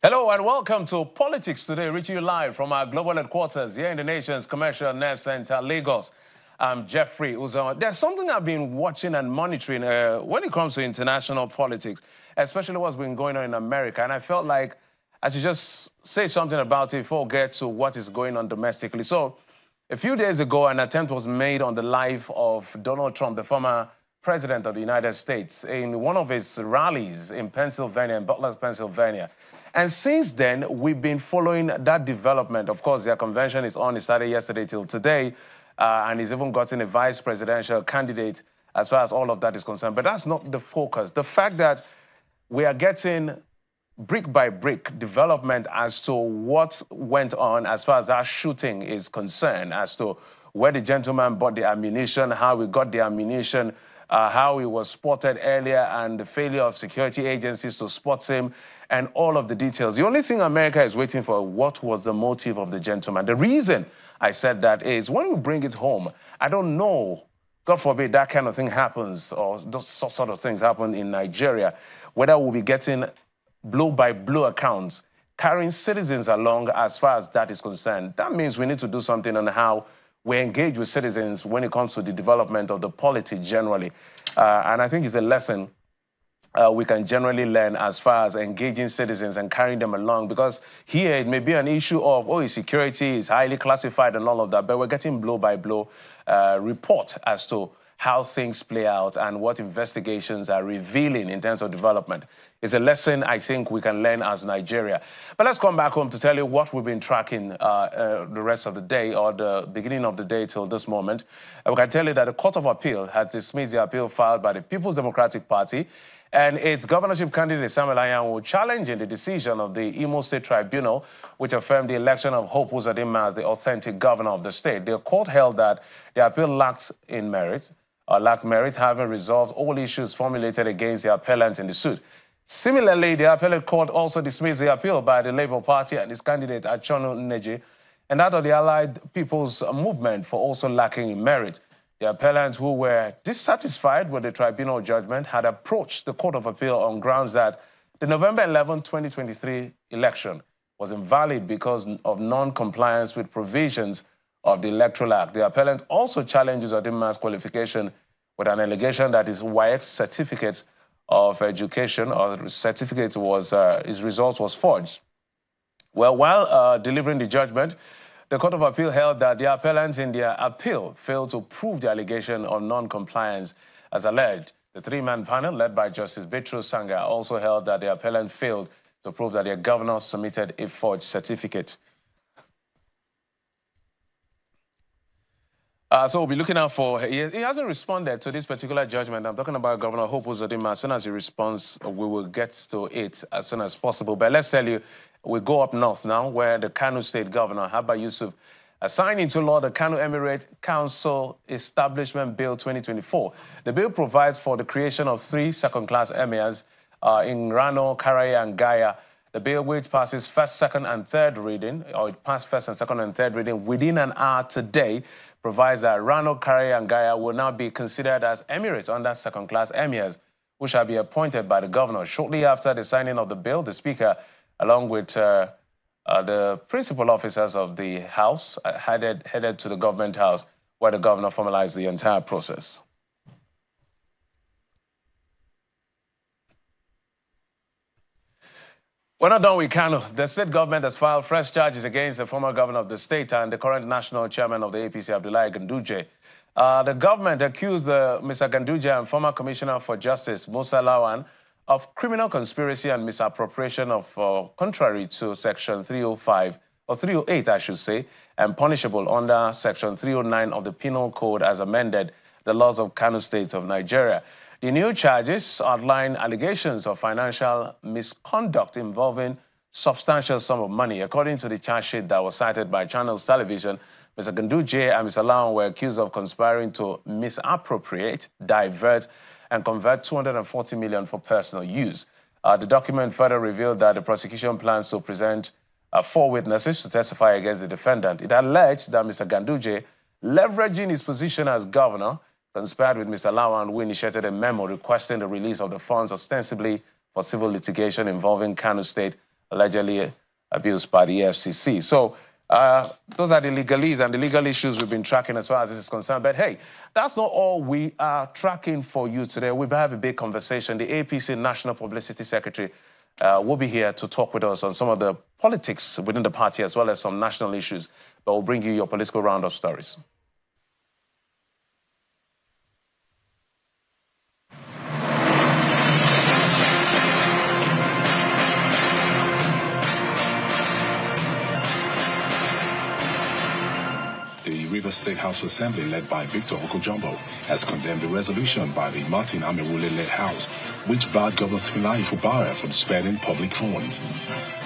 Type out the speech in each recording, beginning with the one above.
Hello and welcome to Politics Today, reaching you live from our global headquarters here in the nation's commercial nerve center, Lagos. I'm Jeffrey Uzon. There's something I've been watching and monitoring when it comes to international politics, especially what's been going on in America. And I felt like I should just say something about it before we get to what is going on domestically. So, a few days ago, an attempt was made on the life of Donald Trump, the former president of the United States, in one of his rallies in Pennsylvania, in Butler, Pennsylvania. And since then, we've been following that development. Of course, their convention is on. It started yesterday till today, and he's even gotten a vice presidential candidate as far as all of that is concerned. But that's not the focus. The fact that we are getting brick by brick development as to what went on as far as that shooting is concerned, as to where the gentleman bought the ammunition, how he got the ammunition, how he was spotted earlier, and the failure of security agencies to spot him, and all of the details. The only thing America is waiting for, what was the motive of the gentleman? The reason I said that is when we bring it home, I don't know, God forbid that kind of thing happens, or those sort of things happen in Nigeria, whether we'll be getting blow-by-blow accounts, carrying citizens along as far as that is concerned. That means we need to do something on how we engage with citizens when it comes to the development of the polity generally. And I think it's a lesson we can generally learn as far as engaging citizens and carrying them along, because here it may be an issue of, oh, security is highly classified and all of that, but we're getting blow-by-blow report as to how things play out and what investigations are revealing in terms of development. It's a lesson I think we can learn as Nigeria. But let's come back home to tell you what we've been tracking the rest of the day, or the beginning of the day till this moment. We can tell you that the Court of Appeal has dismissed the appeal filed by the People's Democratic Party and its governorship candidate Samuel Anyanwu, challenging the decision of the Imo State Tribunal, which affirmed the election of Hope Uzodinma as the authentic governor of the state. The court held that the appeal lacked merit, having resolved all issues formulated against the appellant in the suit. Similarly, the appellate court also dismissed the appeal by the Labour Party and its candidate Achonu Nneji, and that of the Allied People's Movement for also lacking in merit. The appellants, who were dissatisfied with the tribunal judgment, had approached the Court of Appeal on grounds that the November 11, 2023 election was invalid because of non-compliance with provisions of the Electoral Act. The appellant also challenges Uzodinma's qualification with an allegation that his WAEC certificate of education, or certificate was, his result was forged. Well, while delivering the judgment, the Court of Appeal held that the appellants in their appeal failed to prove the allegation of non-compliance as alleged. The three-man panel, led by Justice Beatrice Sanga, also held that the appellant failed to prove that their governor submitted a forged certificate. So we'll be looking out for, he hasn't responded to this particular judgment. I'm talking about Governor Hope Uzodinma. As soon as he responds, we will get to it as soon as possible. But let's tell you, we go up north now, where the Kano State Governor, Abba Yusuf, signed into law the Kano Emirate Council Establishment Bill 2024. The bill provides for the creation of 3 second-class emirs in Rano, Karaya, and Gaya. The bill, which passes first, second, and third reading, or it passed first and second and third reading within an hour today, provides that Rano, Karaya, and Gaya will now be considered as emirates under second-class emirs, which shall be appointed by the governor. Shortly after the signing of the bill, the Speaker, along with the principal officers of the House, headed to the Government House, where the governor formalized the entire process. We're not done with Kano. The state government has filed fresh charges against the former governor of the state and the current national chairman of the APC, Abdullahi Ganduje. The government accused Mr. Ganduje and former commissioner for justice, Musa Lawan, of criminal conspiracy and misappropriation of, contrary to Section 305, or 308, I should say, and punishable under Section 309 of the Penal Code as amended, the laws of Kano State of Nigeria. The new charges outline allegations of financial misconduct involving substantial sum of money. According to the charge sheet that was cited by Channels Television, Mr. Ganduje and Mr. Lawan were accused of conspiring to misappropriate, divert, and convert 240 million for personal use. The document further revealed that the prosecution plans to present 4 witnesses to testify against the defendant. It alleged that Mr. Ganduje, leveraging his position as governor, conspired with Mr. Lawan, who initiated a memo requesting the release of the funds ostensibly for civil litigation involving Kano State allegedly abused by the FCC. So those are the legalese and the legal issues we've been tracking as far as this is concerned. But hey, that's not all we are tracking for you today. We'll have a big conversation. The APC National Publicity Secretary will be here to talk with us on some of the politics within the party as well as some national issues. But we'll bring you your political roundup stories. The Rivers State House Assembly, led by Victor Okojumbo, has condemned the resolution by the Martin Amerule-led House, which barred Governor Siminalayi Fubara from spending public funds.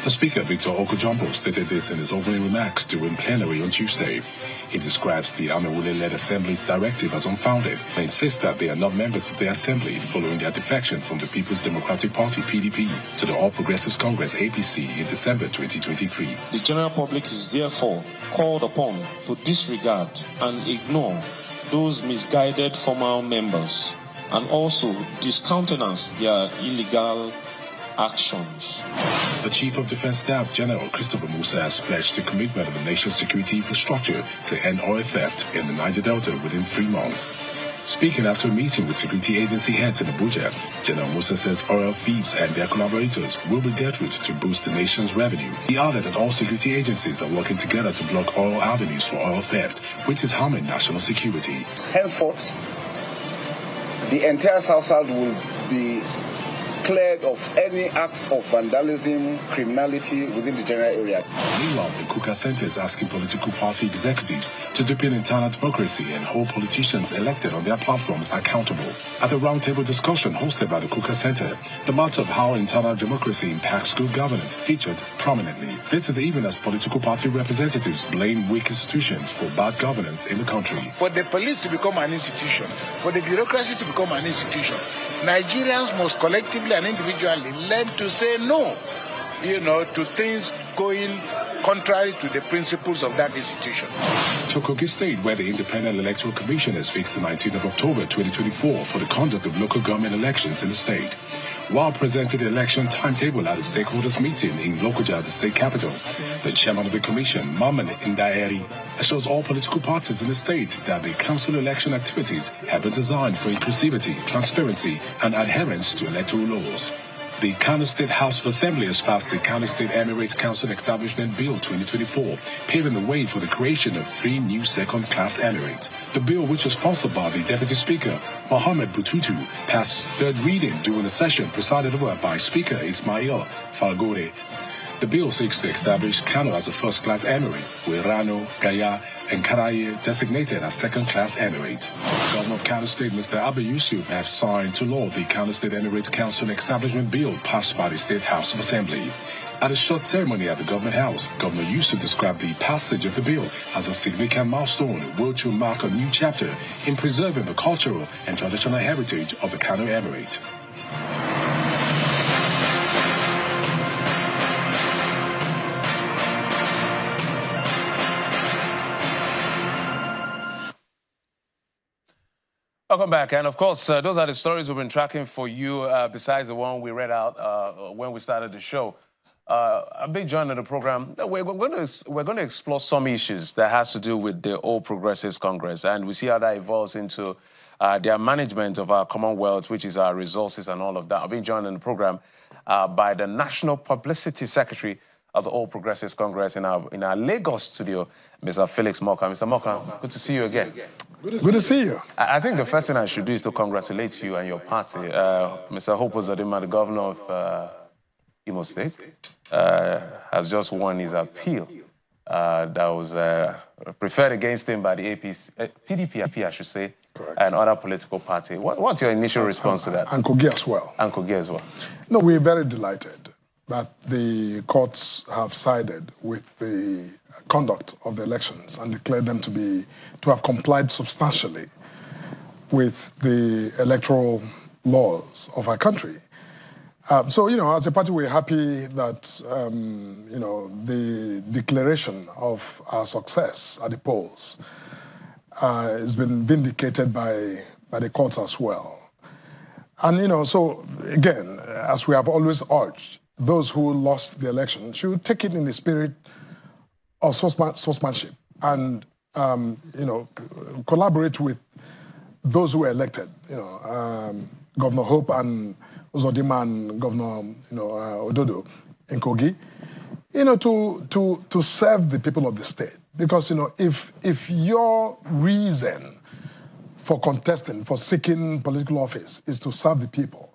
The Speaker, Victor Okojumbo, stated this in his opening remarks during plenary on Tuesday. He describes the Amerule-led Assembly's directive as unfounded and insists that they are not members of the Assembly following their defection from the People's Democratic Party, PDP, to the All Progressives Congress, APC, in December 2023. The general public is therefore called upon to disregard and ignore those misguided former members and also discountenance their illegal actions. The Chief of Defense Staff, General Christopher Musa, has pledged the commitment of the nation's security infrastructure to end oil theft in the Niger Delta within 3 months. Speaking after a meeting with security agency heads in Abuja, General Musa says oil thieves and their collaborators will be dealt with to boost the nation's revenue. He added that all security agencies are working together to block all avenues for oil theft, which is harming national security. Henceforth, the entire South-South will be cleared of any acts of vandalism, criminality within the general area. Meanwhile, the Kuka Center is asking political party executives to deepen internal democracy and hold politicians elected on their platforms accountable. At a roundtable discussion hosted by the Kuka Center, the matter of how internal democracy impacts good governance featured prominently. This is even as political party representatives blame weak institutions for bad governance in the country. For the police to become an institution, for the bureaucracy to become an institution, Nigerians must collectively and individually learn to say no, to things going contrary to the principles of that institution. To Kogi State, where the Independent Electoral Commission has fixed the 19th of October 2024 for the conduct of local government elections in the state. While presenting the election timetable at a stakeholders meeting in Lokoja, the state capital, the chairman of the commission, Maman Indaeri, assures all political parties in the state that the council election activities have been designed for inclusivity, transparency, and adherence to electoral laws. The Kano State House of Assembly has passed the Kano State Emirates Council Establishment Bill 2024, paving the way for the creation of 3 new second-class emirates. The bill, which was sponsored by the Deputy Speaker, Mohammed Bututu, passed 3rd reading during a session presided over by Speaker Ismail Falgore. The bill seeks to establish Kano as a first-class emirate, with Rano, Gaya, and Karaye designated as second-class emirates. The Governor of Kano State, Mr. Abba Yusuf, has signed to law the Kano State Emirates Council Establishment Bill passed by the State House of Assembly. At a short ceremony at the Government House, Governor Yusuf described the passage of the bill as a significant milestone which will mark a new chapter in preserving the cultural and traditional heritage of the Kano Emirate. Welcome back. And of course, those are the stories we've been tracking for you, besides the one we read out when we started the show. A big joint of the program. We're going to explore some issues that has to do with the All Progressives Congress, and we see how that evolves into their management of our Commonwealth, which is our resources and all of that. I've been joined in the program by the National Publicity Secretary of the All Progressives Congress in our Lagos studio, Mr. Felix Moka. Mr. Moka, good to see you again. Good to see you. I think the first thing I should do is to congratulate you and your party. Mr. Hope Uzodinma, the governor of Imo State, has just won his appeal that was preferred against him by the PDP, I should say, correct, and other political party. What's your initial response to that? And Kogi as well. And Kogi as well. No, we're very delighted that the courts have sided with the conduct of the elections and declared them to have complied substantially with the electoral laws of our country. So, as a party, we're happy that, the declaration of our success at the polls has been vindicated by the courts as well. And, so, again, as we have always urged, those who lost the election should take it in the spirit of sportsmanship and collaborate with those who were elected. Governor Hope and Uzodimma and Governor Ododo in Kogi. To serve the people of the state. Because, if your reason for contesting, for seeking political office is to serve the people,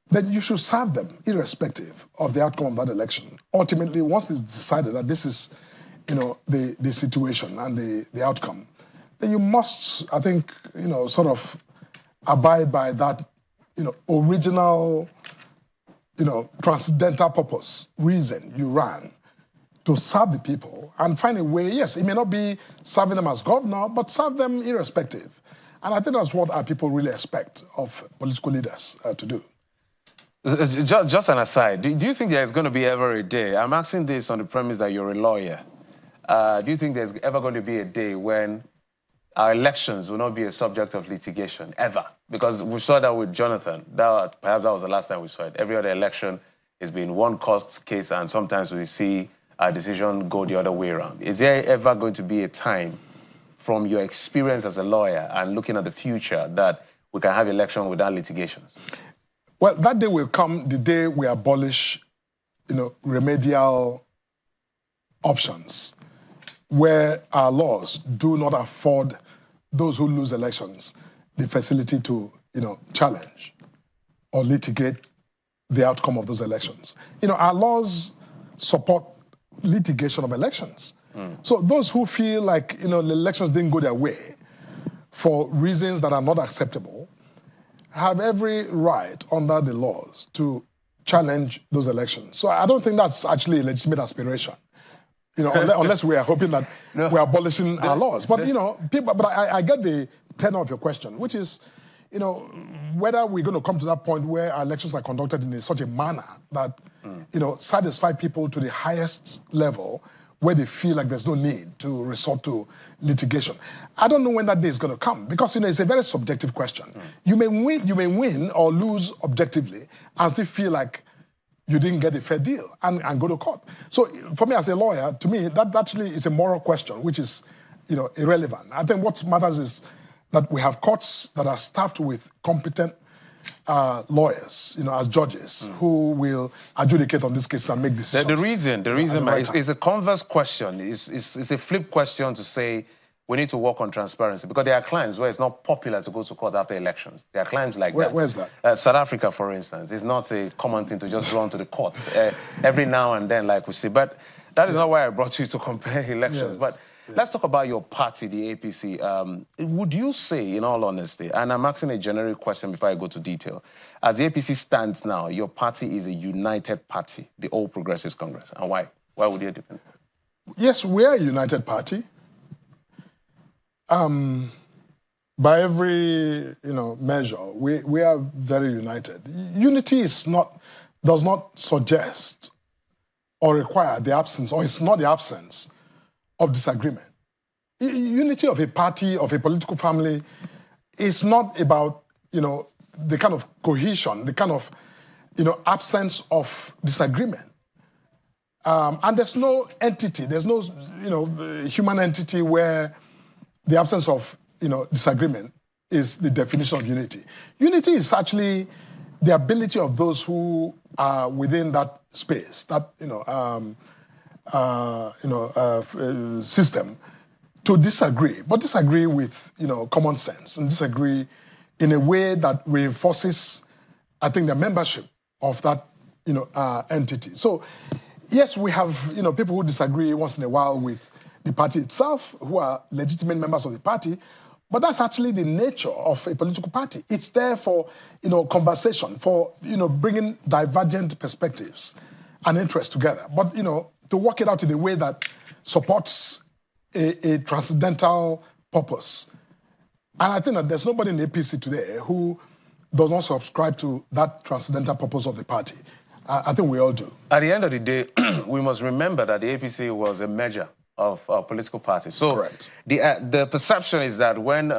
then you should serve them irrespective of the outcome of that election. Ultimately, once it's decided that this is, the situation and the outcome, then you must, I think, sort of abide by that, original, transcendental purpose, reason you ran to serve the people and find a way. Yes, it may not be serving them as governor, but serve them irrespective. And I think that's what our people really expect of political leaders to do. Just an aside, do you think there's going to be ever a day, I'm asking this on the premise that you're a lawyer, do you think there's ever going to be a day when our elections will not be a subject of litigation, ever? Because we saw that with Jonathan. Perhaps that was the last time we saw it. Every other election has been one court case, and sometimes we see a decision go the other way around. Is there ever going to be a time, from your experience as a lawyer and looking at the future, that we can have election without litigation? Well, that day will come the day we abolish, remedial options, where our laws do not afford those who lose elections the facility to, challenge or litigate the outcome of those elections. Our laws support litigation of elections. So those who feel like, the elections didn't go their way for reasons that are not acceptable have every right under the laws to challenge those elections. So I don't think that's actually a legitimate aspiration. Unless we are hoping that we're abolishing our laws. But, I get the tenor of your question, which is, whether we're going to come to that point where our elections are conducted in such a manner that, satisfy people to the highest level where they feel like there's no need to resort to litigation. I don't know when that day is going to come because, it's a very subjective question. You may win or lose objectively and still feel like you didn't get a fair deal and go to court. So for me as a lawyer, to me, that actually is a moral question, which is, irrelevant. I think what matters is that we have courts that are staffed with competent lawyers, as judges, who will adjudicate on this case and make decisions. The reason is a converse question. It's a flip question to say we need to work on transparency, because there are climes where it's not popular to go to court after elections. There are climes like that. Where's that? South Africa, for instance, it's not a common thing to just run to the courts every now and then, like we see. But that is not why I brought you to compare elections. But let's talk about your party, the APC. Would you say, in all honesty, and I'm asking a generic question before I go to detail, as the APC stands now, your party is a united party, the All Progressives Congress. And why? Why would you defend? Yes, we're a united party. By every measure, we are very united. Unity does not suggest or require the absence, or it's not the absence of disagreement. Unity of a party, of a political family, is not about the kind of cohesion, the kind of absence of disagreement. And there's no entity, there's no human entity where the absence of disagreement is the definition of unity. Unity is actually the ability of those who are within that space, that system, to disagree, but disagree with common sense and disagree in a way that reinforces, I think, the membership of that entity. So yes, we have people who disagree once in a while with the party itself, who are legitimate members of the party, but that's actually the nature of a political party. It's there for conversation, for bringing divergent perspectives and interests together, but to work it out in a way that supports a transcendental purpose. And I think that there's nobody in the APC today who does not subscribe to that transcendental purpose of the party. I think we all do. At the end of the day, we must remember that the APC was a merger of political parties. So correct. The perception is that when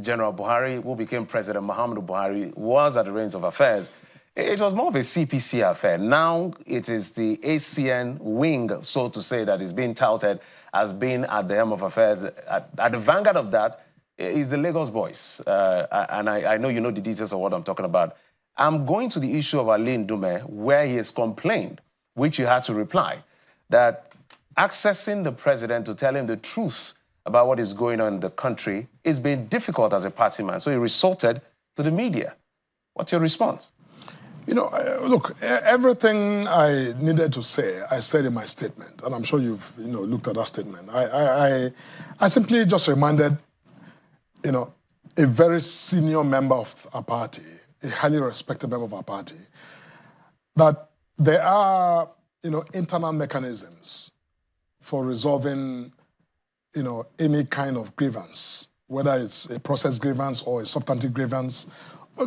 General Buhari, who became President Muhammadu Buhari, was at the reins of affairs, It was more of a CPC affair. Now it is the ACN wing, so to say, that is being touted as being at the helm of affairs. At the vanguard of that is the Lagos boys. And I know you know the details of what I'm talking about. I'm going to the issue of Ali Ndume, where he has complained, which you had to reply, that accessing the president to tell him the truth about what is going on in the country is being difficult as a party man. So he resorted to the media. What's your response? You know, look, everything I needed to say, I said in my statement, and I'm sure you've, looked at that statement. I simply just reminded, a very senior member of our party, a highly respected member of our party, that there are, internal mechanisms for resolving, any kind of grievance, whether it's a process grievance or a substantive grievance,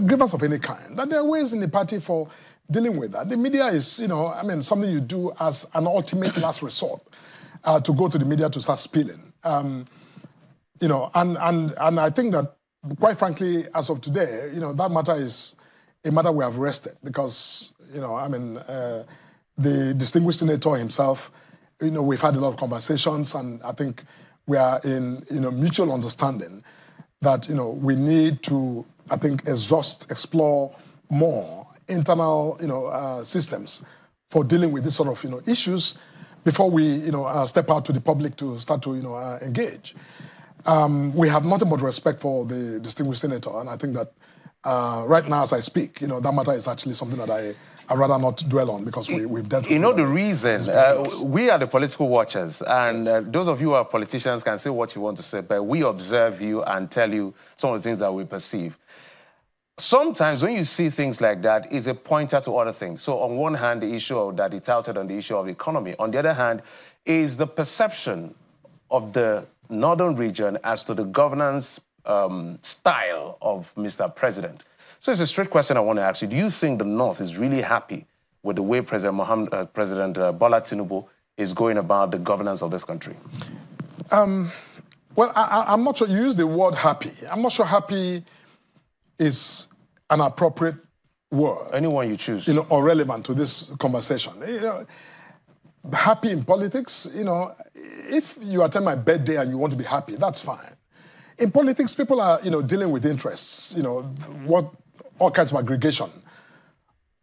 grievance of any kind, that there are ways in the party for dealing with that. The media is, something you do as an ultimate last resort, to go to the media to start spilling. And I think that, quite frankly, as of today, that matter is a matter we have rested because, the distinguished senator himself, we've had a lot of conversations, and I think we are in, mutual understanding that, we need to, I think, explore more internal, systems for dealing with this sort of, issues before we, step out to the public to start to, engage. We have nothing but respect for the distinguished senator, and I think that right now, as I speak, that matter is actually something that I'd rather not dwell on because we've dealt with it. The reason, we are the political watchers, and yes, those of you who are politicians can say what you want to say, but we observe you and tell you some of the things that we perceive. Sometimes when you see things like that, it's a pointer to other things. So on one hand, the issue that he touted on the issue of economy. On the other hand, is the perception of the northern region as to the governance style of Mr. President. So it's a straight question I want to ask you. Do you think the North is really happy with the way President Bola Tinubu is going about the governance of this country? Well, I'm not sure. You use the word happy. I'm not sure happy is an appropriate word. Anyone you choose. Or relevant to this conversation. Happy in politics, if you attend my birthday and you want to be happy, that's fine. In politics, people are, dealing with interests, all kinds of aggregation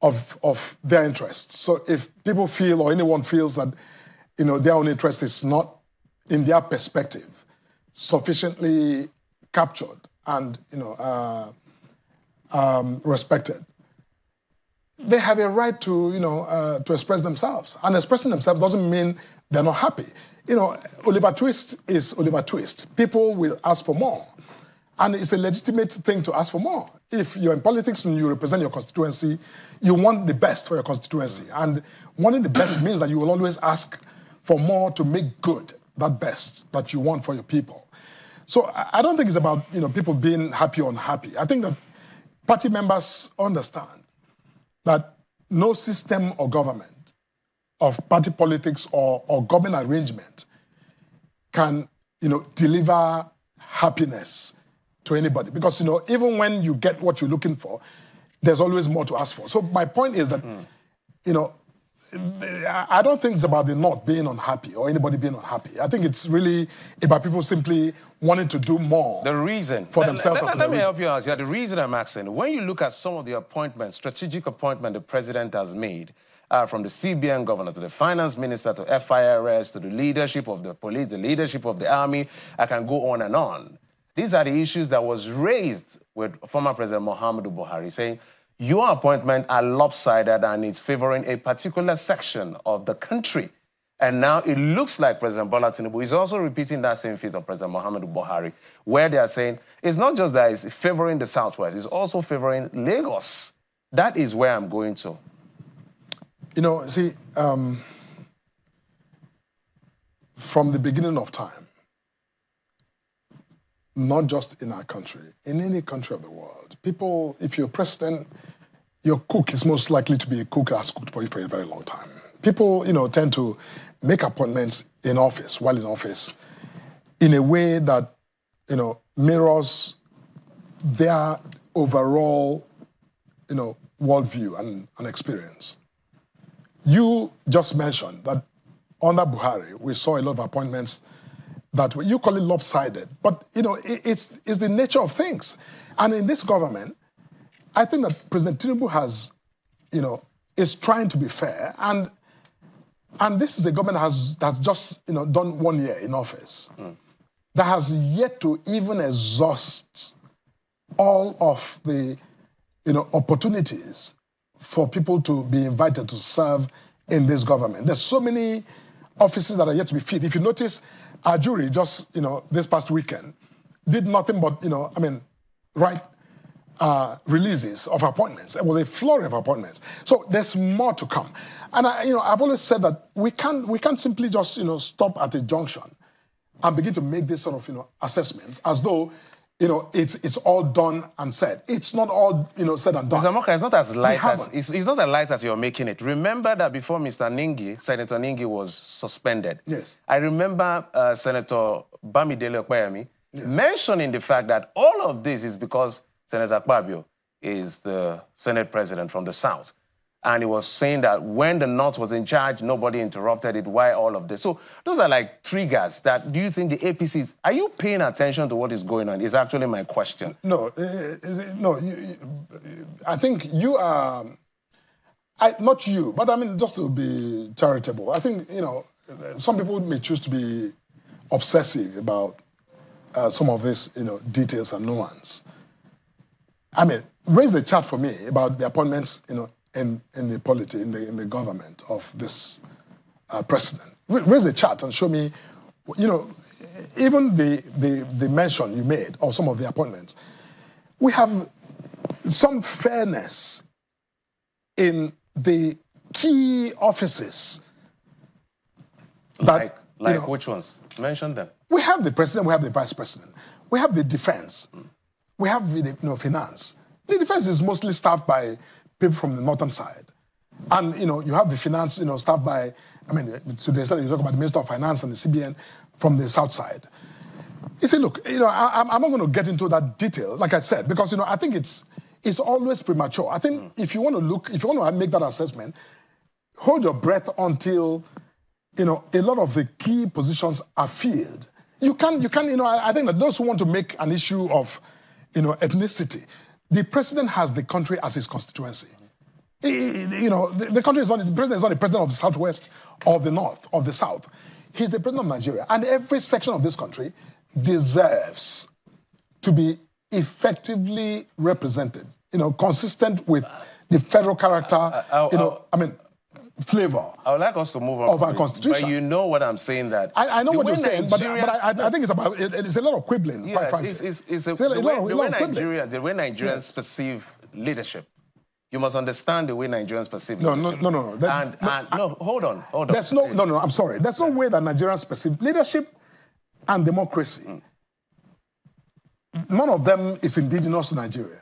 of their interests. So if people feel or anyone feels that, their own interest is not, in their perspective, sufficiently captured and, respected, they have a right to, to express themselves. And expressing themselves doesn't mean they're not happy. Oliver Twist is Oliver Twist. People will ask for more. And it's a legitimate thing to ask for more. If you're in politics and you represent your constituency, you want the best for your constituency. And wanting the best means that you will always ask for more to make good that best that you want for your people. So I don't think it's about, people being happy or unhappy. I think that party members understand that no system or government of party politics or government arrangement can, deliver happiness to anybody. Because, even when you get what you're looking for, there's always more to ask for. So my point is that, I don't think it's about the North being unhappy or anybody being unhappy. I think it's really about people simply wanting to do more. The reason for themselves. Let me help you out here. The reason I'm asking, when you look at some of the appointments, strategic appointment the president has made, from the CBN governor to the finance minister to FIRS to the leadership of the police, the leadership of the army, I can go on and on. These are the issues that was raised with former President Muhammadu Buhari, saying your appointment are lopsided and is favoring a particular section of the country. And now it looks like President Bola Tinubu is also repeating that same feat of President Muhammadu Buhari, where they are saying it's not just that it's favoring the Southwest, it's also favoring Lagos. That is where I'm going to. See, from the beginning of time, not just in our country, in any country of the world, people, if you're president, your cook is most likely to be a cook that has cooked for you for a very long time. People, tend to make appointments in office, while in office, in a way that, mirrors their overall, worldview and experience. You just mentioned that under Buhari, we saw a lot of appointments that you call it lopsided, but it's the nature of things. And in this government, I think that President Tinubu has, is trying to be fair, and this is a government that's just done 1 year in office, that has yet to even exhaust all of the opportunities for people to be invited to serve in this government. There's so many offices that are yet to be filled. If you notice, our jury just this past weekend did nothing but write releases of appointments. It was a flurry of appointments. So there's more to come. And I've always said that we can't simply just stop at a junction and begin to make this sort of assessments as though it's all done and said. It's not all said and done. Mr. Moka, it's not as light as it's not as light as you're making it. Remember that before Mr. Ningi, Senator Ningi was suspended. Yes. I remember Senator Bamidele Okoyemi mentioning the fact that all of this is because Senator Akpabio is the Senate president from the South. And he was saying that when the North was in charge, nobody interrupted it. Why all of this? So those are like triggers that, do you think the APCs, are you paying attention to what is going on? Is actually my question. No, I think you are, not you, but I mean, just to be charitable, I think, some people may choose to be obsessive about some of these, details and nuance. I mean, raise the chart for me about the appointments, in the polity, in the government of this president. Raise the chart and show me, even the mention you made of some of the appointments. We have some fairness in the key offices. That, like which ones? Mention them. We have the president, we have the vice president. We have the defense. We have the finance. The defense is mostly staffed by people from the northern side. And, you have the finance, staffed by, to the extent you talk about the Minister of Finance and the CBN from the south side. You see, look, I'm not going to get into that detail, like I said, because, I think it's always premature. I think if you want to make that assessment, hold your breath until, a lot of the key positions are filled. You can, I think that those who want to make an issue of, ethnicity, the president has the country as his constituency. The country is not, the president is not the president of the Southwest or the North or the South. He's the president of Nigeria. And every section of this country deserves to be effectively represented, consistent with the federal character, flavor. I would like us to move on of our constitution. But you know what I'm saying that. I know what you're saying, but I think it's a lot of quibbling, quite frankly. The way Nigerians perceive leadership. You must understand the way Nigerians perceive leadership. No. Hold on. I'm sorry. There's no way that Nigerians perceive leadership and democracy. None of them is indigenous to Nigeria.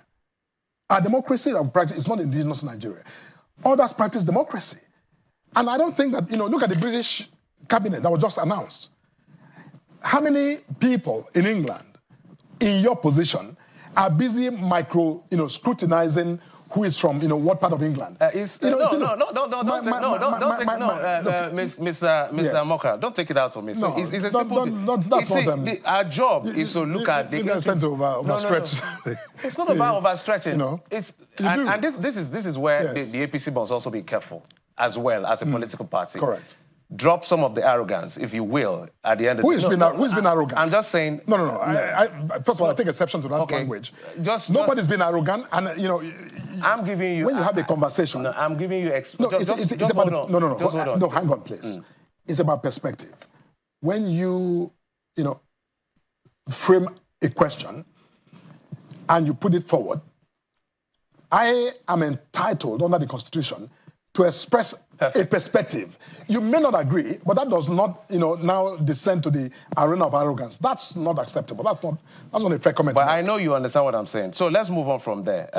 Our democracy and practice is not indigenous to Nigeria. Others practice democracy. And I don't think that, look at the British cabinet that was just announced. How many people in England, in your position, are busy scrutinizing who is from, what part of England? Mr. Moka, don't take it out on me. So it's a simple thing. Our job is to look at the... You guys tend to overstretch. It's not about overstretching. And this is where the APC must also be careful, as well as a political party. Correct. Drop some of the arrogance, if you will, at the end of the day. Who's been arrogant? I'm just saying... No. First of all, I take exception to that language. Nobody's been arrogant, and, I'm giving you... When you have a conversation... No, I'm giving you... No, hang on, please. It's about perspective. When you, frame a question and you put it forward, I am entitled, under the Constitution, to express a perspective. You may not agree, but that does not, now descend to the arena of arrogance. That's not acceptable. That's not a fair comment. But I know you understand what I'm saying. So let's move on from there,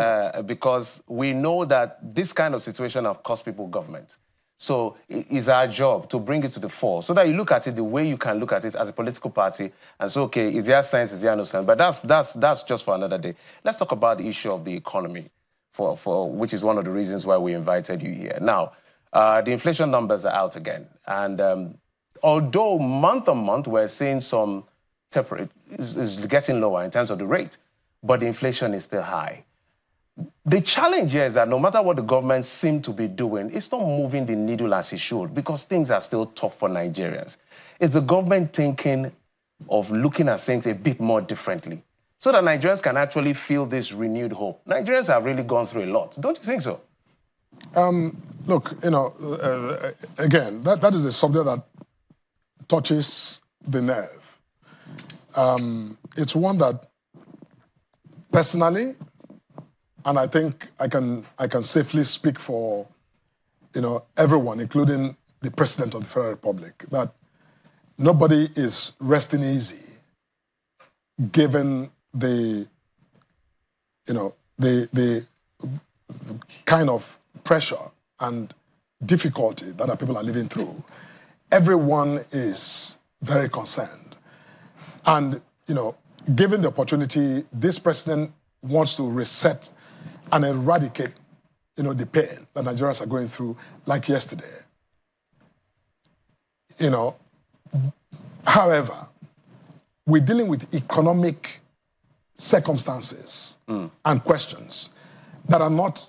because we know that this kind of situation have cost people government. So it's our job to bring it to the fore, so that you look at it the way you can look at it as a political party and say, okay, is there sense, is there no sense? But that's just for another day. Let's talk about the issue of the economy. which is one of the reasons why we invited you here. Now, the inflation numbers are out again. And although month on month we're seeing some is getting lower in terms of the rate, but the inflation is still high. The challenge here is that no matter what the government seems to be doing, it's not moving the needle as it should because things are still tough for Nigerians. Is the government thinking of looking at things a bit more differently so that Nigerians can actually feel this renewed hope? Nigerians have really gone through a lot. Don't you think so? Look, again, that is a subject that touches the nerve. It's one that personally, and I think I can safely speak for everyone, including the President of the Federal Republic, that nobody is resting easy given the kind of pressure and difficulty that our people are living through. Everyone is very concerned. And, given the opportunity, this president wants to reset and eradicate, the pain that Nigerians are going through, like yesterday. However, we're dealing with economic circumstances and questions that are not,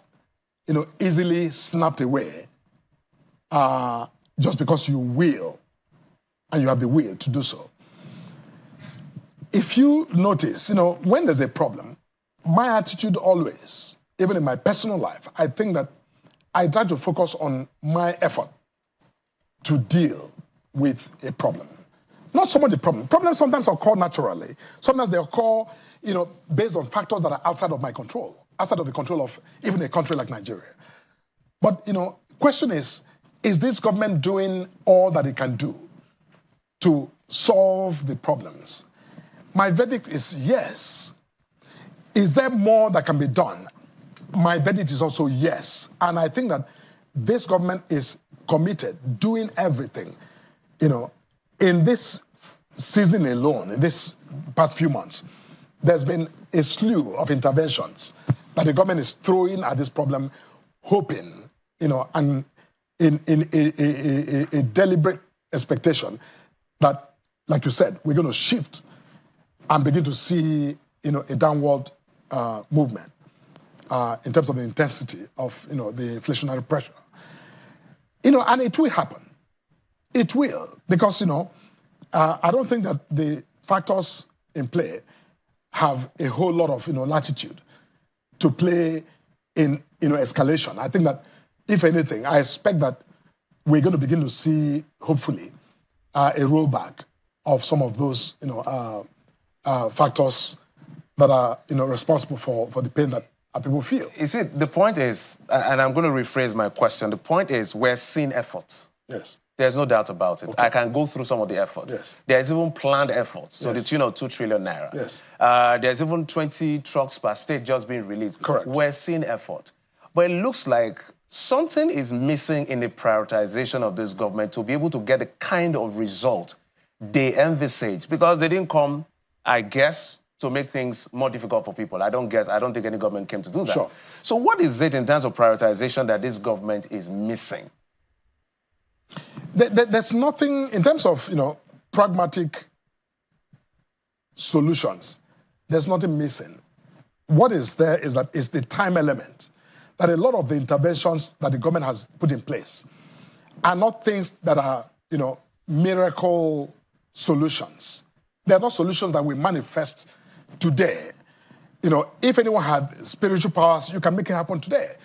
easily snapped away just because you will and you have the will to do so. If you notice, when there's a problem, my attitude always, even in my personal life, I think that I try to focus on my effort to deal with a problem. Not so much the problem. Problems sometimes occur naturally. Sometimes they occur, based on factors that are outside of my control, outside of the control of even a country like Nigeria. But, question is this government doing all that it can do to solve the problems? My verdict is yes. Is there more that can be done? My verdict is also yes. And I think that this government is committed, doing everything. In this season alone, in this past few months, there's been a slew of interventions that the government is throwing at this problem, hoping, and in a deliberate expectation that, like you said, we're going to shift and begin to see, a downward movement in terms of the intensity of, the inflationary pressure. And it will happen. It will, because, I don't think that the factors in play have a whole lot of, latitude to play in, escalation. I think that, if anything, I expect that we're going to begin to see, hopefully, a rollback of some of those, factors that are, responsible for the pain that our people feel. You see, the point is, and I'm going to rephrase my question, the point is we're seeing efforts. Yes. There's no doubt about it. Okay. I can go through some of the efforts. Yes. There's even planned efforts, so yes. the 2 trillion naira. Yes. There's even 20 trucks per state just being released. Correct. We're seeing effort. But it looks like something is missing in the prioritization of this government to be able to get the kind of result they envisage, because they didn't come, I guess, to make things more difficult for people. I don't think any government came to do that. Sure. So what is it in terms of prioritization that this government is missing? There's nothing, in terms of, pragmatic solutions, there's nothing missing. What is there is that it's the time element. That a lot of the interventions that the government has put in place are not things that are, miracle solutions. They're not solutions that we manifest today. If anyone had spiritual powers, you can make it happen today.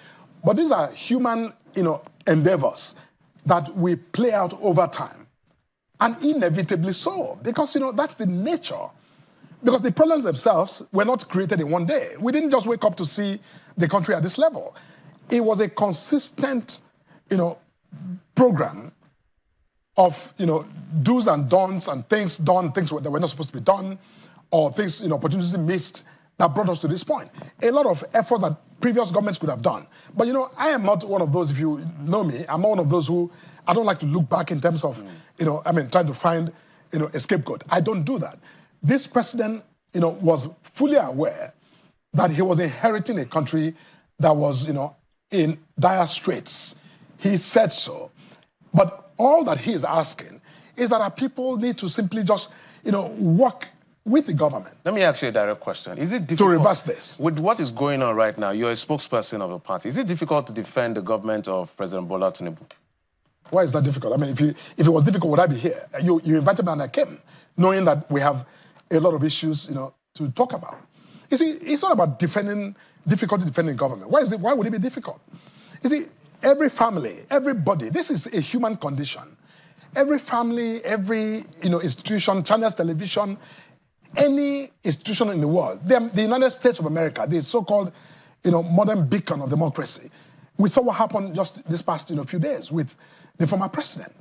But these are human, endeavors that we play out over time. And inevitably so, because, that's the nature. Because the problems themselves were not created in one day. We didn't just wake up to see the country at this level. It was a consistent, program of, do's and don'ts and things done, things that were not supposed to be done, or things, opportunities missed that brought us to this point. A lot of efforts that previous governments could have done. But, I am not one of those, if you know me, I'm not one of those who, I don't like to look back in terms of, trying to find, a scapegoat. I don't do that. This president, was fully aware that he was inheriting a country that was, in dire straits. He said so. But all that he is asking is that our people need to simply just, work with the government. Let me ask you a direct question. Is it difficult to reverse this? With what is going on right now, you're a spokesperson of a party. Is it difficult to defend the government of President Bola Tinubu? Why is that difficult? I mean, if it was difficult, would I be here? You invited me and I came, knowing that we have a lot of issues, to talk about. You see, it's not about difficulty defending government. Why would it be difficult? You see, every family, everybody, this is a human condition. Every family, every institution, channels, television, any institution in the world, the United States of America, the so-called modern beacon of democracy. We saw what happened just this past few days with the former president.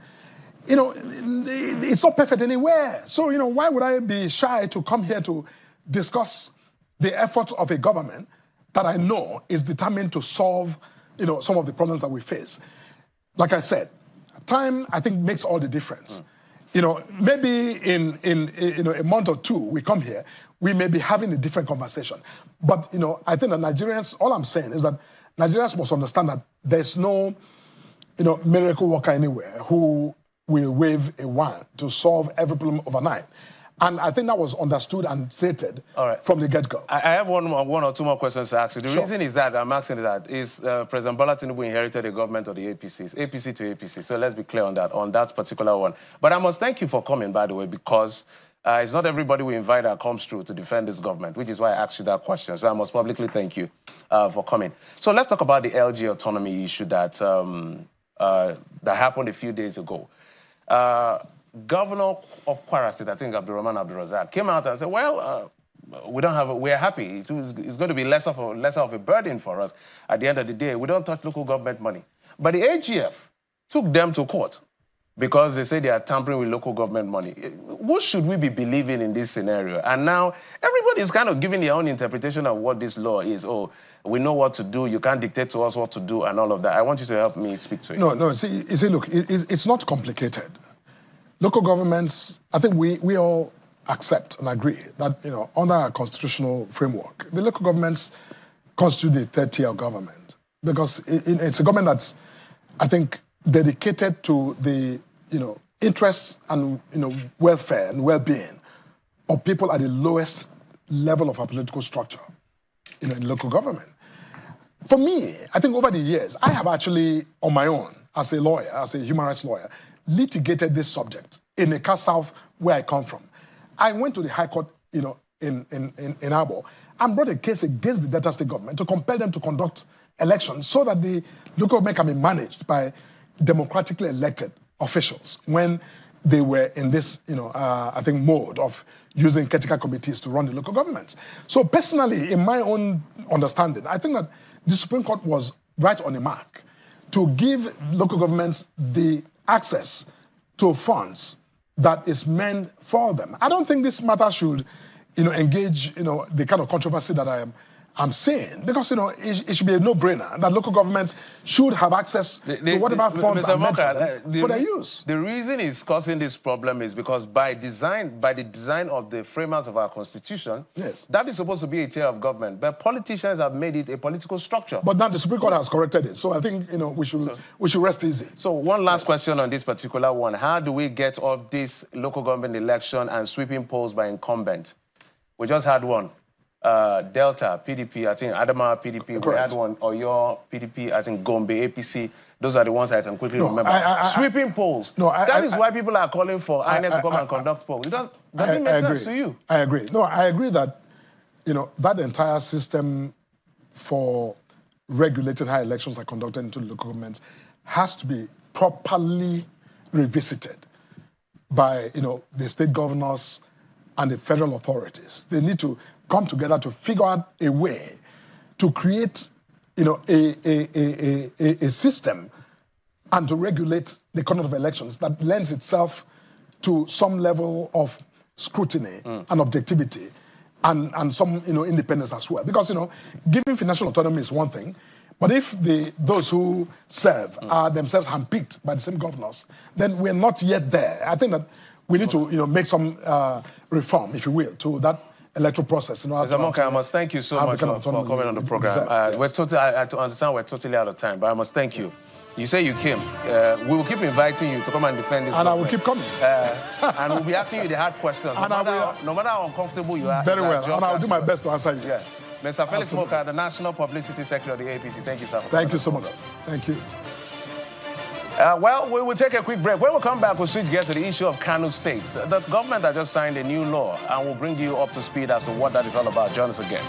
It's not perfect anywhere. So why would I be shy to come here to discuss the efforts of a government that I know is determined to solve some of the problems that we face? Like I said, time, I think, makes all the difference. Maybe in a month or two, we come here, we may be having a different conversation. But, I think that Nigerians, all I'm saying is that Nigerians must understand that there's no, miracle worker anywhere who will wave a wand to solve every problem overnight. And I think that was understood and stated from the get-go. I have one or two more questions to ask you. The reason is that I'm asking that is President Bola Tinubu inherited a government of the APCs, APC to APC. So let's be clear on that particular one. But I must thank you for coming, by the way, because it's not everybody we invite that comes through to defend this government, which is why I asked you that question. So I must publicly thank you for coming. So let's talk about the LG autonomy issue that happened a few days ago. Governor of Kwara State, I think Abdurrahman Abdurrazak, came out and said, well, we're happy. It's going to be less of a burden for us. At the end of the day, we don't touch local government money. But the AGF took them to court because they say they are tampering with local government money. What should we be believing in this scenario? And now everybody is kind of giving their own interpretation of what this law is. Oh, we know what to do. You can't dictate to us what to do and all of that. I want you to help me speak to it. No. See, look, it's not complicated. Local governments, I think we all accept and agree that, under our constitutional framework, the local governments constitute the third tier of government because it's a government that's, I think, dedicated to the, interests and, welfare and well-being of people at the lowest level of our political structure, in local government. For me, I think over the years, I have actually, on my own, as a lawyer, as a human rights lawyer, litigated this subject in the South where I come from. I went to the High Court, in Abo, and brought a case against the Delta State government to compel them to conduct elections so that the local government can be managed by democratically elected officials when they were in this, I think, mode of using caretaker committees to run the local governments. So personally, in my own understanding, I think that the Supreme Court was right on the mark to give local governments the access to funds that is meant for them. I don't think this matter should, engage, the kind of controversy that I'm saying, because, it should be a no-brainer that local governments should have access to whatever funds are meant for their use. The reason it's causing this problem is because by the design of the framers of our constitution, yes, that is supposed to be a tier of government, but politicians have made it a political structure. But now the Supreme Court has corrected it, so I think, we should rest easy. So one last question on this particular one. How do we get off this local government election and sweeping polls by incumbent? We just had one. Delta, PDP, I think Adama, PDP, correct. We had one, Oyo, PDP, I think Gombe, APC. Those are the ones I can quickly remember. Sweeping polls. That is why people are calling for INEC to come and conduct polls. Does it make sense to you? I agree. No, I agree that, that entire system for regulating how elections are conducted into local governments has to be properly revisited by, the state governors and the federal authorities. They need to come together to figure out a way to create, a system and to regulate the conduct of elections that lends itself to some level of scrutiny and objectivity and some, independence as well. Because, giving financial autonomy is one thing, but if those who serve are themselves handpicked by the same governors, then we're not yet there. I think that we need to, make some reform, if you will, to that electoral process. Mr. Monka, I must thank you so much for coming on the program. Yes. I understand we're totally out of time, but I must thank you. You say you came. We will keep inviting you to come and defend this. And government. I will keep coming. And we'll be asking you the hard questions. No matter how uncomfortable you are. Very well. And I'll do my best to answer you. Yeah. Mr. Felix Moka, the National Publicity Secretary of the APC. Thank you, sir. Thank you so much. Thank you. Well, we will take a quick break. When we come back, we'll switch gears to the issue of Kano State. The government has just signed a new law, and we'll bring you up to speed as to what that is all about. Join us again.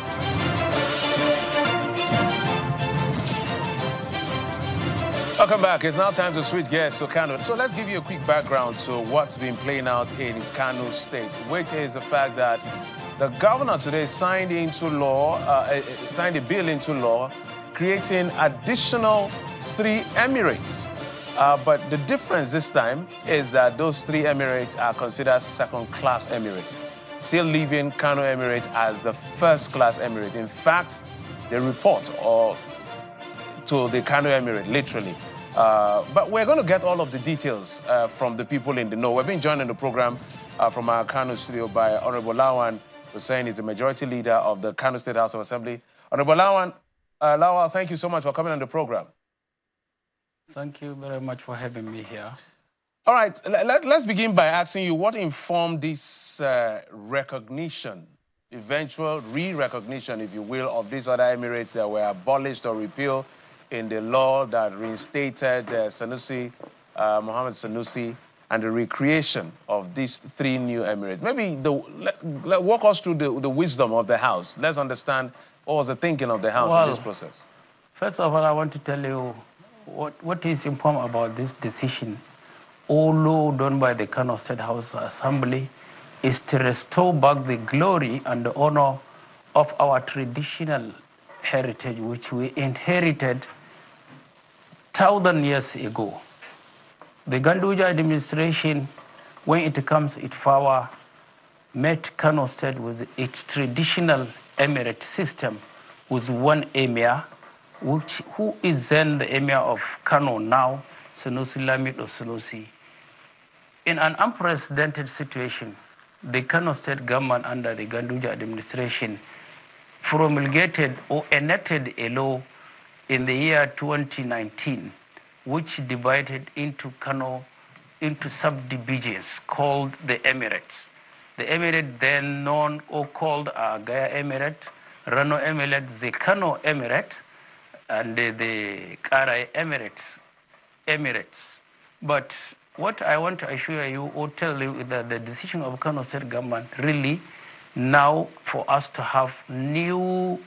Welcome back. It's now time to switch gears to Kano. So let's give you a quick background to what's been playing out in Kano State, which is the fact that the governor today signed a bill into law creating additional 3 emirates. But the difference this time is that those 3 emirates are considered second-class emirates, still leaving Kano Emirate as the first-class emirate. In fact, they report to the Kano Emirate, literally. But we're going to get all of the details from the people in the know. We've been joined in the program from our Kano studio by Honorable Lawan Hussein. He's the majority leader of the Kano State House of Assembly. Honorable Lawan, thank you so much for coming on the program. Thank you very much for having me here. All right, let's begin by asking you what informed this recognition, eventual re-recognition, if you will, of these other emirates that were abolished or repealed in the law that reinstated Mohammed Sanusi, and the recreation of these 3 new emirates. Maybe walk us through the wisdom of the House. Let's understand what was the thinking of the House in this process. First of all, I want to tell you what is important about this decision, although done by the Kano State House Assembly, is to restore back the glory and the honor of our traditional heritage, which we inherited 1,000 years ago. The Ganduja administration, when it comes to power, met Kano State with its traditional emirate system with 1 emir, who is then the emir of Kano now, Sanusi Lamido Sanusi. In an unprecedented situation, the Kano State government under the Ganduja administration promulgated or enacted a law in the year 2019, which divided into Kano into subdivisions called the Emirates. The Emirate then known or called Gaya Emirate, Rano Emirate, the Kano Emirate, and the Karai Emirates. But what I want to assure you or tell you is that the decision of Kano State government really now for us to have new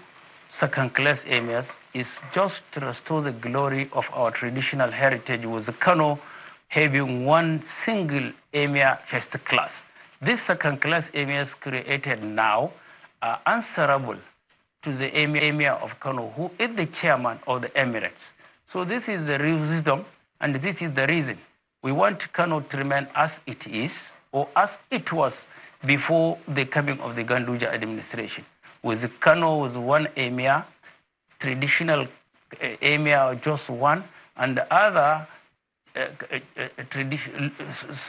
second-class emirs is just to restore the glory of our traditional heritage, with Kano having 1 single emir first class. These second-class emirs created now are answerable to the emir of Kano, who is the chairman of the Emirates. So this is the real wisdom, and this is the reason. We want Kano to remain as it is, or as it was before the coming of the Ganduja administration, with Kano with 1 emir, traditional emir just 1, and the other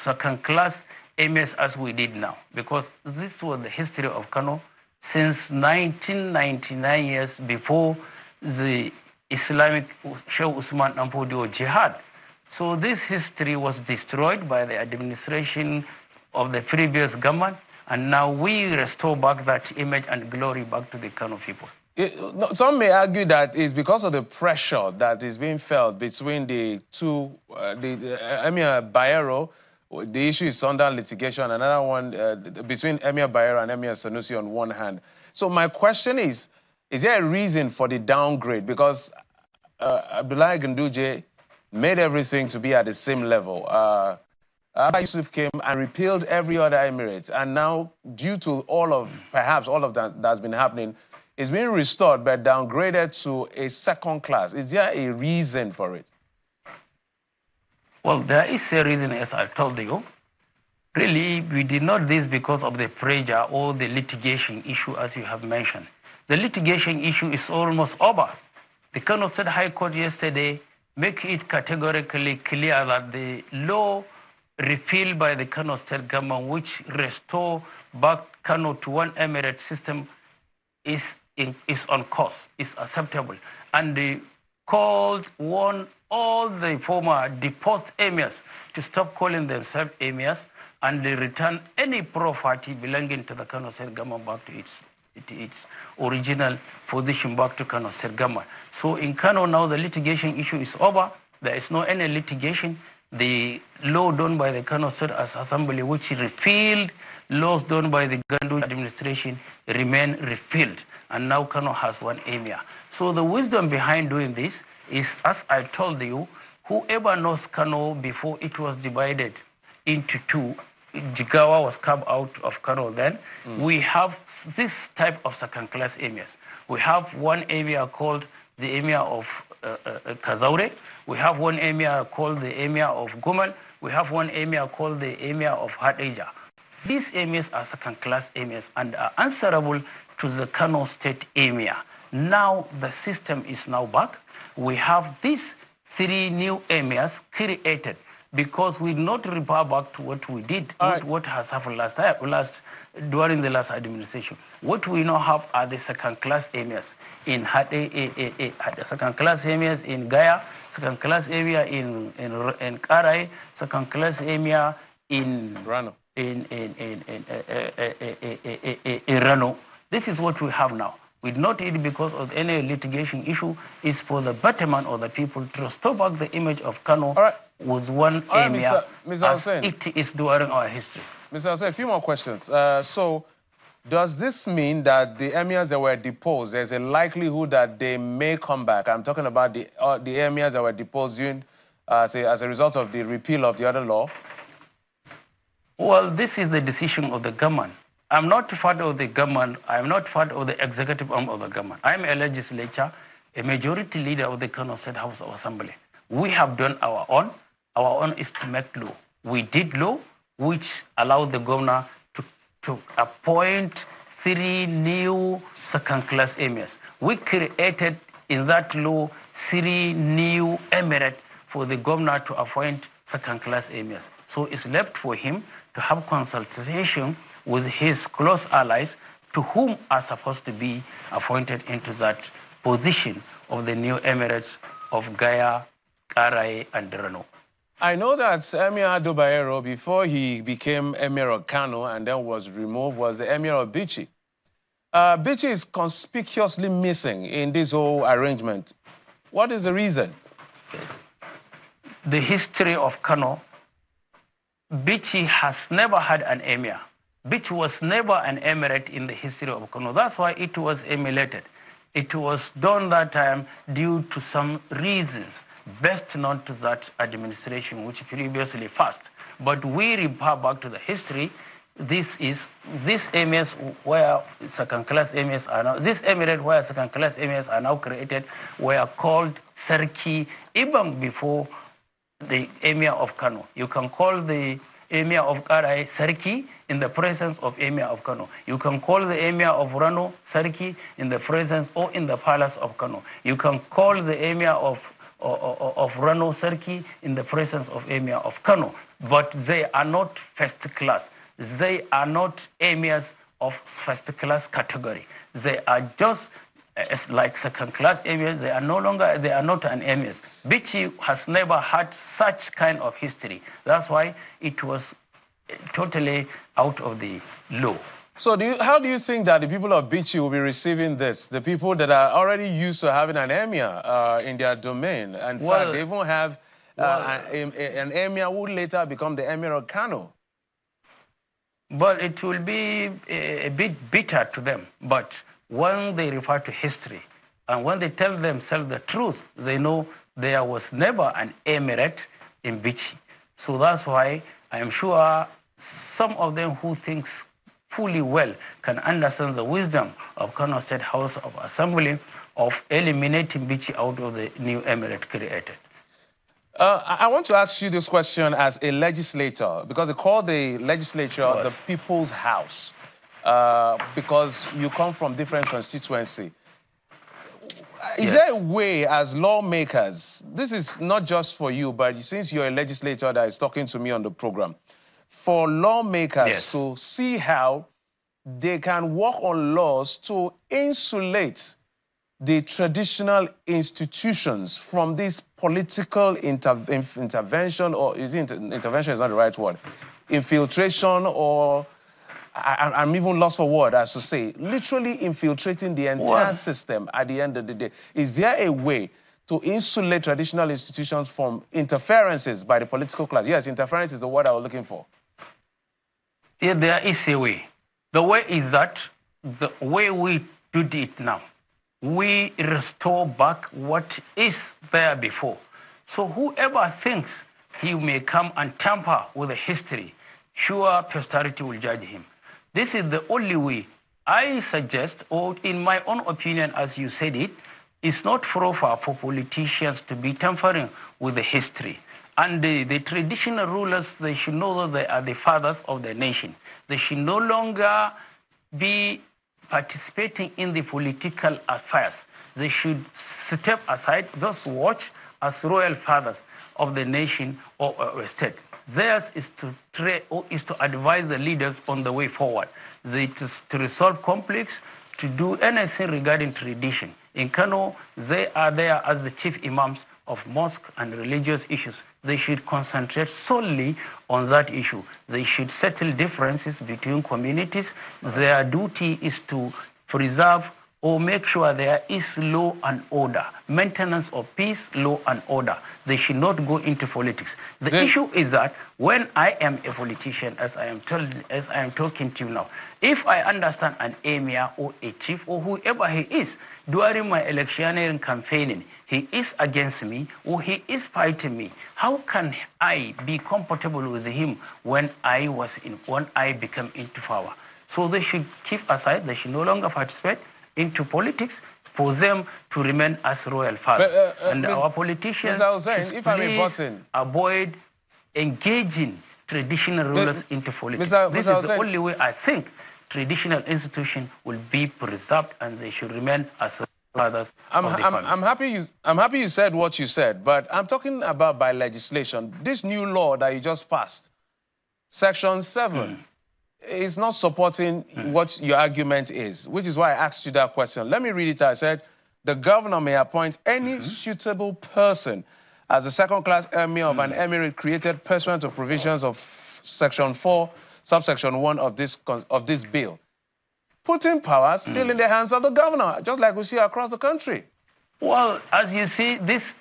second-class emirs as we did now, because this was the history of Kano since 1999 years before the Islamic Sheikh Usman Ampodio jihad. So this history was destroyed by the administration of the previous government, and now we restore back that image and glory back to the Kano people. Some may argue that it's because of the pressure that is being felt between the two, Emir Bayero. The issue is under litigation, another one between Emir Bayero and Emir Sanusi on one hand. So my question is there a reason for the downgrade? Because Abdullahi Ganduje made everything to be at the same level. Abba Yusuf came and repealed every other emirate, and now, due to perhaps all of that that's been happening, it's being restored but downgraded to a second class. Is there a reason for it? Well, there is a reason, as I told you. Really, we did not do this because of the pressure or the litigation issue, as you have mentioned. The litigation issue is almost over. The Kano State High Court yesterday made it categorically clear that the law repealed by the Kano state government, which restore back Kano to one emirate system, is on course, is acceptable. And they warned all the former deposed emirs to stop calling themselves emirs, and they return any property belonging to the Kano state government back to its original position, back to Kano state government. So in Kano now the litigation issue is over. There is no any litigation. The law done by the Kano State Assembly, which repealed laws done by the Gandu administration, remain repealed. And now Kano has one emir. So the wisdom behind doing this is, as I told you, whoever knows Kano before it was divided into two, Jigawa was carved out of Kano then, we have this type of second-class emirs. We have one emir called the emir of Kazaure. We have one emir called the emir of Gumal. We have one emir called the emir of Hadija. These emirs are second-class emirs and are answerable to the Kano state emir. Now the system is now back. We have these three new emirs created because we not refer back to what we did, what has happened during the last administration. What we now have are the second-class emirs in second-class emirs in Gaya, second-class emir in Karai, second-class emir in Rano. In Rano. This is what we have now. We not it because of any litigation issue. It's for the betterment of the people to restore back the image of Kano was one emir as it is during our history. Mr. Hussein, a few more questions. So, does this mean that the emirs that were deposed, there's a likelihood that they may come back? I'm talking about the emirs that were deposed as a result of the repeal of the other law. Well, this is the decision of the government. I'm not part of the government. I'm not part of the executive arm of the government. I'm a legislator, a majority leader of the Kano State House of Assembly. We have done our own. Our own is to make law. We did law, which allowed the governor to appoint 3 new second-class emirs. We created in that law 3 new emirates for the governor to appoint second-class emirs. So it's left for him to have consultation with his close allies to whom are supposed to be appointed into that position of the new emirates of Gaya, Karai, and Rano. I know that Emir Ado Bayero, before he became Emir of Kano and then was removed, was the Emir of Bichi. Bichi is conspicuously missing in this whole arrangement. What is the reason? Yes. The history of Kano, Bichi has never had an emir. Bichi was never an emirate in the history of Kano. That's why it was emulated. It was done that time due to some reasons best known to that administration which previously passed. But we refer back to the history. These emirs where second-class emirs are now, this emirate where second-class emirs are now created were called Sarki even before the emir of Kano. You can call the emir of Karai Sarki in the presence of emir of Kano. You can call the emir of Rano Sarki in the presence or in the palace of Kano. You can call the emir of Rano Sarki in the presence of emir of Kano. But they are not first class. They are not emirs of first class category. They are just like second class emirs. They are not an emirs. Bichi has never had such kind of history. That's why it was totally out of the law. So how do you think that the people of Bichi will be receiving this? The people that are already used to having an emir in their domain. In fact, they even have an emir who later become the emir of Kano. But it will be a bit bitter to them. But when they refer to history and when they tell themselves the truth, they know there was never an emirate in Bichi. So that's why I am sure some of them who think fully well can understand the wisdom of Kano State House of Assembly of eliminating Bichi out of the new emirate created. I want to ask you this question as a legislator, because they call the legislature the People's House, because you come from different constituency. Is there a way as lawmakers, this is not just for you, but since you're a legislator that is talking to me on the program, for lawmakers to see how they can work on laws to insulate the traditional institutions from this political intervention, or intervention is not the right word, infiltration, or I'm even lost for word, as to say, literally infiltrating the entire system at the end of the day. Is there a way to insulate traditional institutions from interferences by the political class? Yes, interference is the word I was looking for. Yeah, there is a way. The way is that the way we do it now, we restore back what is there before. So whoever thinks he may come and tamper with the history, sure, posterity will judge him. This is the only way. I suggest, or in my own opinion, as you said it, it's not proper for politicians to be tampering with the history. And the traditional rulers, they should know that they are the fathers of the nation. They should no longer be participating in the political affairs. They should step aside, just watch as royal fathers of the nation or state. Theirs is to advise the leaders on the way forward. To resolve conflicts, to do anything regarding tradition. In Kano, they are there as the chief imams of mosque and religious issues. They should concentrate solely on that issue. They should settle differences between communities. Their duty is to preserve or make sure there is law and order, maintenance of peace, law and order. They should not go into politics. The issue is that when I am a politician, as I am talking to you now, if I understand an emir or a chief or whoever he is, during my electioneering campaigning, he is against me or he is fighting me, how can I be comfortable with him when I become into power? So they should keep aside, they should no longer participate into politics for them to remain as royal fathers. And our politicians should avoid engaging traditional rulers into politics. This is the only way I think traditional institutions will be preserved and they should remain as fathers of the family. I'm happy you said what you said, but I'm talking about by legislation. This new law that you just passed, Section 7, is not supporting what your argument is, which is why I asked you that question. Let me read it. I said, the governor may appoint any suitable person as a second-class emir of an emirate created pursuant to provisions of Section 4, subsection 1 of this bill. Putting power still in the hands of the governor, just like we see across the country. Well, as you see,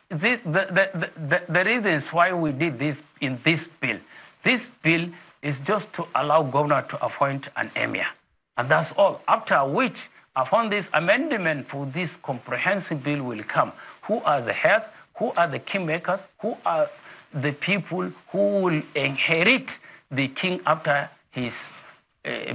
the reasons why we did this in this bill is just to allow governor to appoint an emir. And that's all. After which, upon this amendment for this comprehensive bill will come, who are the heads, who are the kingmakers, who are the people who will inherit the king after his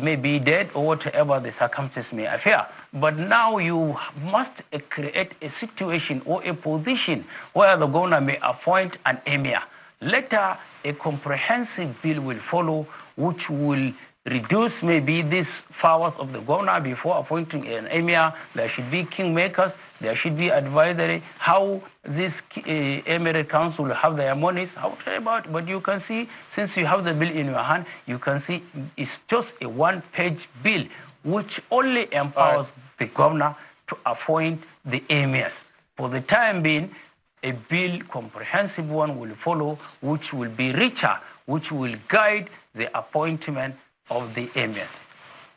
may be dead or whatever the circumstances may appear. But now you must create a situation or a position where the governor may appoint an emir. Later, a comprehensive bill will follow, which will reduce maybe these powers of the governor before appointing an emir. There should be kingmakers, there should be advisory, how this emirate council will have their monies, but you can see, since you have the bill in your hand, you can see it's just a one-page bill, which only empowers the governor to appoint the emirs. For the time being, a bill, comprehensive one, will follow, which will be richer, which will guide the appointment of the emirs.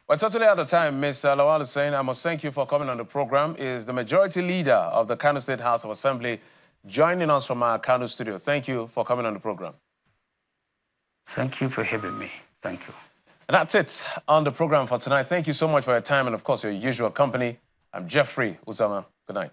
We're totally out of time. Mr. Lawal is saying, I must thank you for coming on the program. Is the majority leader of the Kano State House of Assembly joining us from our Kano studio. Thank you for coming on the program. Thank you for having me. Thank you. And that's it on the program for tonight. Thank you so much for your time and, of course, your usual company. I'm Jeffrey Uzama. Good night.